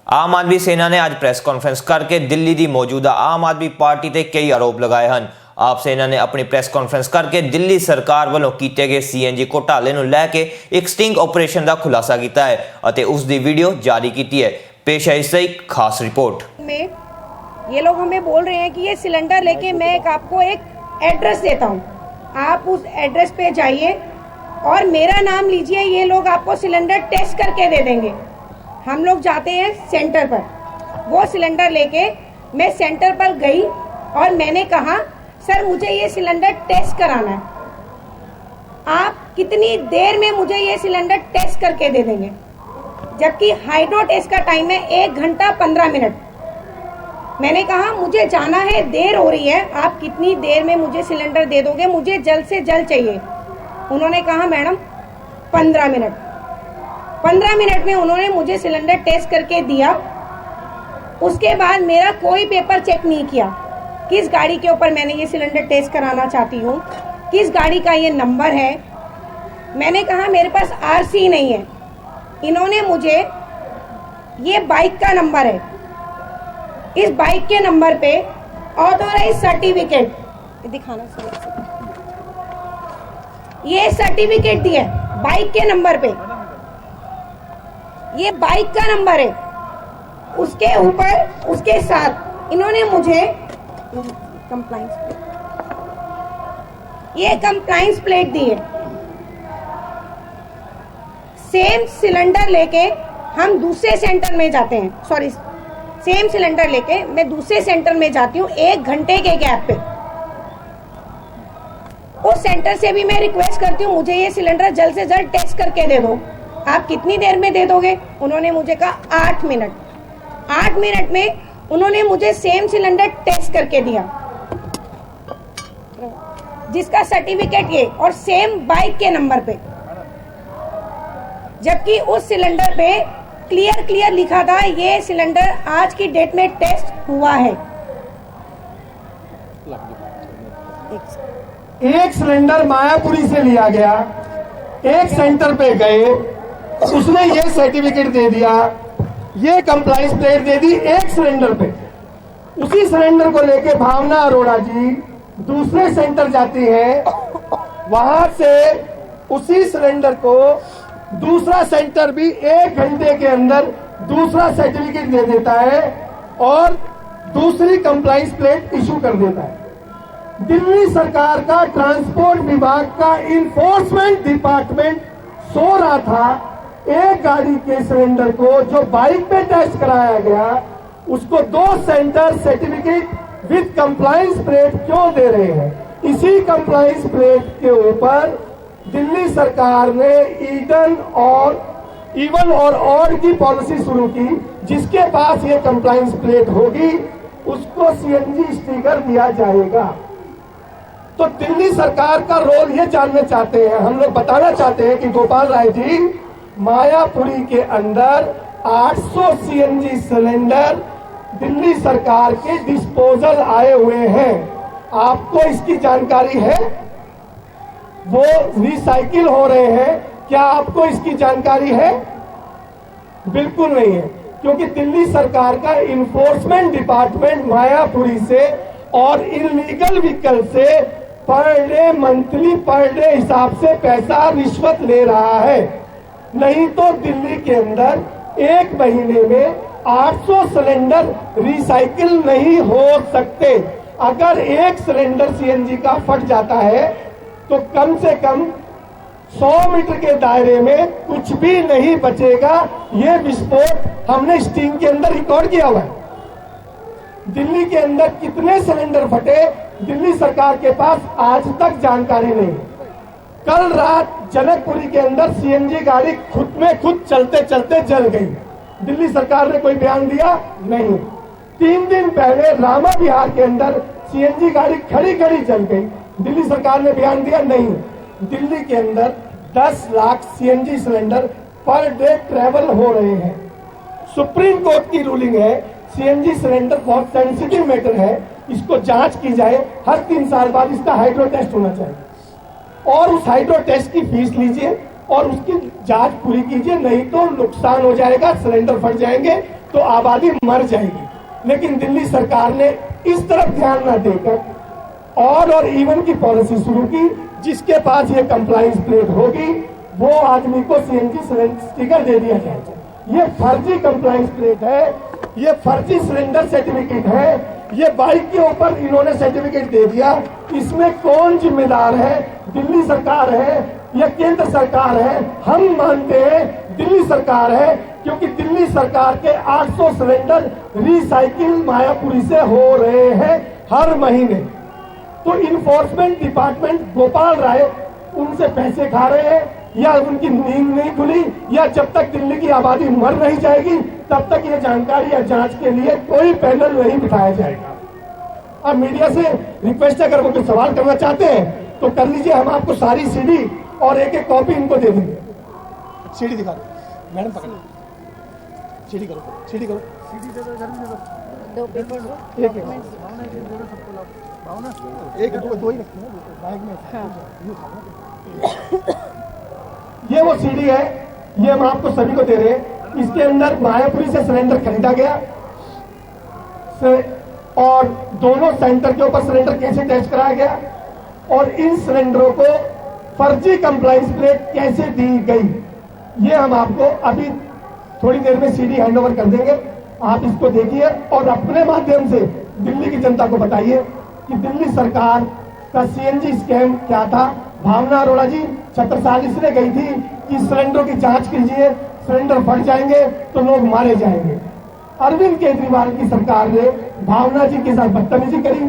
आम आदमी सेना ने आज प्रेस कॉन्फ्रेंस करके दिल्ली की मौजूदा आम आदमी पार्टी ते कई आरोप लगाए हैं। आप सेना ने अपनी प्रेस कॉन्फ्रेंस करके दिल्ली सरकार वालों किए गए सीएनजी घोटाले नूं लैके एक स्टिंग ऑपरेशन का खुलासा किया है और उसकी वीडियो जारी की है। पेश है इससे एक खास रिपोर्ट में ये लोग हमें बोल रहे हैं कि ये सिलेंडर लेके मैं आपको एक एड्रेस देता हूँ, आप उस एड्रेस पे जाइए और मेरा नाम लीजिए, ये लोग आपको सिलेंडर टेस्ट करके दे देंगे। हम लोग जाते हैं सेंटर पर, वो सिलेंडर लेके मैं सेंटर पर गई और मैंने कहा सर मुझे ये सिलेंडर टेस्ट कराना है, आप कितनी देर में मुझे ये सिलेंडर टेस्ट करके दे देंगे? जबकि हाइड्रो टेस्ट का टाइम है 1 घंटा 15 मिनट। मैंने कहा मुझे जाना है, देर हो रही है, आप कितनी देर में मुझे सिलेंडर दे दोगे, मुझे जल्द से जल्द चाहिए। उन्होंने कहा मैडम 15 मिनट। 15 मिनट में उन्होंने मुझे सिलेंडर टेस्ट करके दिया। उसके बाद मेरा कोई पेपर चेक नहीं किया, किस गाड़ी के ऊपर मैंने ये सिलेंडर टेस्ट कराना चाहती हूँ, किस गाड़ी का ये नंबर है। मैंने कहा मेरे पास आरसी नहीं है। इन्होंने मुझे ये बाइक का नंबर है, इस बाइक के नंबर पे ऑथोराइज सर्टिफिकेट दिखाना, ये सर्टिफिकेट दिया बाइक के नंबर पे, ये बाइक का नंबर है, उसके ऊपर उसके साथ इन्होंने मुझे ये कंप्लायंस प्लेट दी है। सेम सिलेंडर लेके हम दूसरे सेंटर में जाते हैं, सॉरी सेम सिलेंडर लेके मैं दूसरे सेंटर में जाती हूँ 1 घंटे के गैप पे। उस सेंटर से भी मैं रिक्वेस्ट करती हूँ मुझे ये सिलेंडर जल्द से जल्द टेस्ट करके दे दो। आप कितनी देर में दे दोगे? उन्होंने मुझे कहा 8 मिनट। 8 मिनट में उन्होंने मुझे सेम सिलेंडर टेस्ट करके दिया, जिसका सर्टिफिकेट ये और सेम बाइक के नंबर पे, जबकि उस सिलेंडर पे क्लियर लिखा था ये सिलेंडर आज की डेट में टेस्ट हुआ है। एक सिलेंडर मायापुरी से लिया गया, एक सेंटर पे गए, उसने ये सर्टिफिकेट दे दिया, ये कंप्लायंस प्लेट दे दी एक सिलेंडर पे। उसी सिलेंडर को लेके भावना अरोड़ा जी दूसरे सेंटर जाती है, वहां से उसी सिलेंडर को दूसरा सेंटर भी 1 घंटे के अंदर दूसरा सर्टिफिकेट दे देता है और दूसरी कंप्लायंस प्लेट इशू कर देता है। दिल्ली सरकार का ट्रांसपोर्ट विभाग का इन्फोर्समेंट डिपार्टमेंट सो रहा था, एक गाड़ी के सिलेंडर को जो बाइक पे टेस्ट कराया गया उसको 2 centre certificate with compliance plate क्यों दे रहे हैं? इसी कंप्लायंस प्लेट के ऊपर दिल्ली सरकार ने इवन और ऑड की पॉलिसी शुरू की, जिसके पास ये कंप्लायंस प्लेट होगी उसको सीएनजी स्टिकर दिया जाएगा। तो दिल्ली सरकार का रोल ये जानना चाहते हैं, हम लोग बताना चाहते हैं कि गोपाल राय जी, मायापुरी के अंदर 800 सीएनजी सिलेंडर दिल्ली सरकार के डिस्पोजल आए हुए हैं। आपको इसकी जानकारी है? वो रिसाइकिल हो रहे हैं, क्या आपको इसकी जानकारी है? बिल्कुल नहीं है, क्योंकि दिल्ली सरकार का इन्फोर्समेंट डिपार्टमेंट मायापुरी से और इलीगल व्हीकल से per day monthly per day हिसाब से पैसा रिश्वत ले रहा है। नहीं तो दिल्ली के अंदर 1 महीने में 800 सिलेंडर रिसाइकिल नहीं हो सकते। अगर एक सिलेंडर सीएनजी का फट जाता है तो कम से कम 100 मीटर के दायरे में कुछ भी नहीं बचेगा। ये विस्फोट हमने स्टिंग के अंदर रिकॉर्ड किया हुआ है। दिल्ली के अंदर कितने सिलेंडर फटे, दिल्ली सरकार के पास आज तक जानकारी नहीं। कल रात जनकपुरी के अंदर सीएनजी गाड़ी खुद में खुद चलते चलते जल गई, दिल्ली सरकार ने कोई बयान दिया नहीं। 3 दिन पहले रामा विहार के अंदर सीएनजी गाड़ी खड़ी खड़ी जल गई, दिल्ली सरकार ने बयान दिया नहीं। दिल्ली के अंदर 10 lakh CNG cylinder per day travel हो रहे हैं। सुप्रीम कोर्ट की रूलिंग है, सीएनजी सिलेंडर बहुत सेंसिटिव मैटर है, इसको जांच की जाए, हर 3 साल बाद इसका हाइड्रो टेस्ट होना चाहिए और उस हाइड्रो टेस्ट की फीस लीजिए और उसकी जांच पूरी कीजिए, नहीं तो नुकसान हो जाएगा, सिलेंडर फट जाएंगे, तो आबादी मर जाएगी। लेकिन दिल्ली सरकार ने इस तरफ ध्यान न देकर और इवन की पॉलिसी शुरू की, जिसके पास ये कंप्लायंस प्लेट होगी वो आदमी को सीएनजी स्टिकर दे दिया जाएगा। ये फर्जी कंप्लायंस प्लेट है, ये फर्जी सिलेंडर सर्टिफिकेट है, ये बाइक के ऊपर इन्होंने सर्टिफिकेट दे दिया। इसमें कौन जिम्मेदार है? दिल्ली सरकार है या केंद्र सरकार है? हम मानते हैं दिल्ली सरकार है, क्योंकि दिल्ली सरकार के 800 सिलेंडर रिसाइकिल मायापुरी से हो रहे हैं हर महीने। तो इन्फोर्समेंट डिपार्टमेंट गोपाल राय उनसे पैसे खा रहे हैं, या उनकी नींद नहीं खुली, या जब तक दिल्ली की आबादी मर नहीं जाएगी तब तक ये जानकारी या जांच के लिए कोई पैनल नहीं बिठाया जाएगा। अब मीडिया से रिक्वेस्ट है, अगर वो कोई सवाल करना चाहते हैं तो कर लीजिए, हम आपको सारी सीडी और एक एक कॉपी इनको दे देंगे। सीडी दिखा दो मैडम, पकड़ो सीडी करो, सीडी करो, सीडी दे दो, इधर भी दे दो, 2 पेपर दो, एक दो ही रखते हैं बैग में। ये वो सीडी है, ये हम आपको सभी को दे रहे हैं। इसके अंदर मायापुरी से सिलेंडर खरीदा गया और दोनों सेंटर के ऊपर सिलेंडर कैसे टेस्ट कराया गया और इन सिलेंडरों को फर्जी कंप्लायंस प्लेट कैसे दी गई, ये हम आपको अभी थोड़ी देर में सीडी हैंडओवर कर देंगे। आप इसको देखिए और अपने माध्यम से दिल्ली की जनता को बताइए कि दिल्ली सरकार का सीएनजी स्कैम क्या था। भावना अरोड़ा जी छत्रसाल इसलिए गई थी कि सिलेंडरों की जांच कीजिए, सिलेंडर फट जाएंगे तो लोग मारे जाएंगे। अरविंद केजरीवाल की सरकार ने भावना जी के साथ बदतमीजी करी,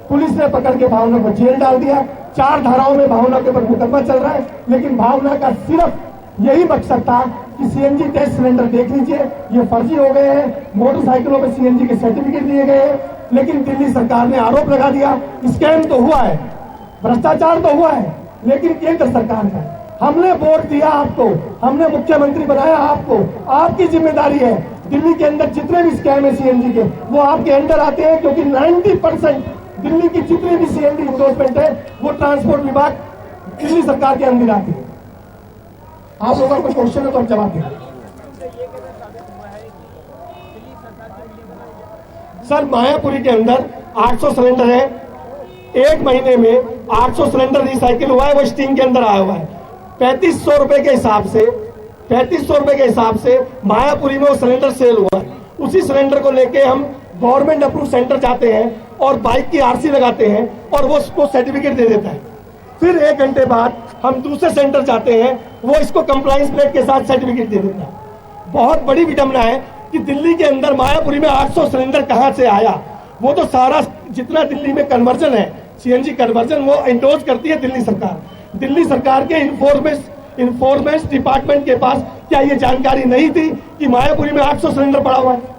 पुलिस ने पकड़ के भावना को जेल डाल दिया। 4 धाराओं में भावना के ऊपर मुकदमा चल रहा है, लेकिन भावना का सिर्फ यही मकसद था कि सीएनजी टेस्ट सिलेंडर देख लीजिए, ये फर्जी हो गए हैं, मोटरसाइकिलों में सीएनजी के सर्टिफिकेट दिए गए हैं। लेकिन दिल्ली सरकार ने आरोप लगा दिया, स्कैम तो हुआ है, भ्रष्टाचार तो हुआ है, लेकिन केंद्र सरकार का है। हमने वोट दिया आपको, हमने मुख्यमंत्री बनाया आपको, आपकी जिम्मेदारी है। दिल्ली के अंदर जितने भी स्कैम है सीएनजी के, वो आपके अंडर आते हैं, क्योंकि 90% दिल्ली की जितनी भी सीएनजी इन्फोर्समेंट है वो ट्रांसपोर्ट विभाग दिल्ली सरकार के अंदर आती है। आप लोगों का क्वेश्चन है तो हम जवाब देंगे। सर, मायापुरी के अंदर 800 सिलेंडर है, एक महीने में 800 सिलेंडर रिसाइकिल हुआ है, वो स्टीम के अंदर आया हुआ है। 3500 रुपए के हिसाब से मायापुरी में वो सिलेंडर सेल हुआ है। उसी सिलेंडर को लेके हम गवर्नमेंट अप्रूव सेंटर जाते हैं और बाइक की आरसी लगाते हैं और वो उसको सर्टिफिकेट दे देता है। फिर 1 घंटे बाद हम दूसरे सेंटर जाते हैं, वो इसको कंप्लायंस प्लेट के साथ सर्टिफिकेट दे देता है। बहुत बड़ी विडंबना है कि दिल्ली के अंदर मायापुरी में 800 सिलेंडर कहां से आया। वो तो सारा जितना दिल्ली में कन्वर्जन है, सीएनजी कन्वर्जन, वो इंडोर्स करती है दिल्ली सरकार। दिल्ली सरकार के इन्फोर्समेंट डिपार्टमेंट के पास क्या ये जानकारी नहीं थी कि मायापुरी में 800 सिलेंडर पड़ा हुआ है?